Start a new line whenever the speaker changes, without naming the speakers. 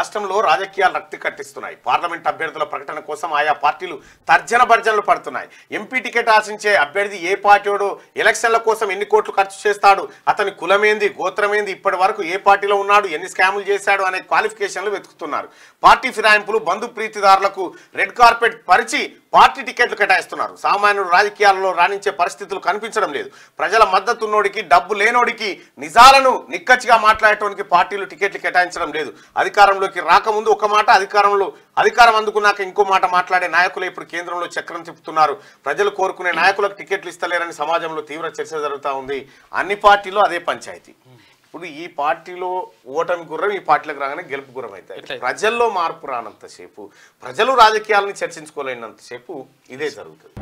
రాష్ట్రంలో రాజకీయాలు రక్తి కట్టిస్తున్నాయి. పార్లమెంట్ అభ్యర్థుల ప్రకటన కోసం ఆయా పార్టీలు తర్జన భర్జనలు పడుతున్నాయి. ఎంపీ టికెట్ ఆశించే అభ్యర్థి ఏ పార్టీడో ఎలక్షన్ల కోసం ఎన్ని కోట్లు ఖర్చు చేస్తాడు, అతని కులమేంది, గోత్రమేంది, ఇప్పటి వరకు ఏ పార్టీలో ఉన్నాడు, ఎన్ని స్కాములు చేశాడు అనే క్వాలిఫికేషన్లు వెతుకుతున్నారు. పార్టీ ఫిరాయింపులు, బంధు ప్రీతిదారులకు రెడ్ కార్పెట్ పరిచి పార్టీ టికెట్లు కేటాయిస్తున్నారు. సామాన్యుడు రాజకీయాల్లో రాణించే పరిస్థితులు కనిపించడం లేదు. ప్రజల మద్దతు ఉన్నోడికి, డబ్బు లేనోడికి, నిజాలను నిక్కచ్చిగా మాట్లాడటానికి పార్టీలు టికెట్లు కేటాయించడం లేదు. అధికారంలోకి రాకముందు ఒక మాట, అధికారం అందుకున్నాక ఇంకో మాట మాట్లాడే నాయకులు ఇప్పుడు కేంద్రంలో చక్రం తిప్పుతున్నారు. ప్రజలు కోరుకునే నాయకులకు టికెట్లు ఇస్తలేరని సమాజంలో తీవ్ర చర్చ జరుగుతూ ఉంది. అన్ని పార్టీలు అదే పంచాయతీ. ఇప్పుడు ఈ పార్టీలో ఓటమి గుర్రం ఈ పార్టీలకు రాగానే గెలుపు గుర్రం అవుతాయి. ప్రజల్లో మార్పు రానంతసేపు, ప్రజలు రాజకీయాలను చర్చించుకోలేనంతసేపు ఇదే జరుగుతుంది.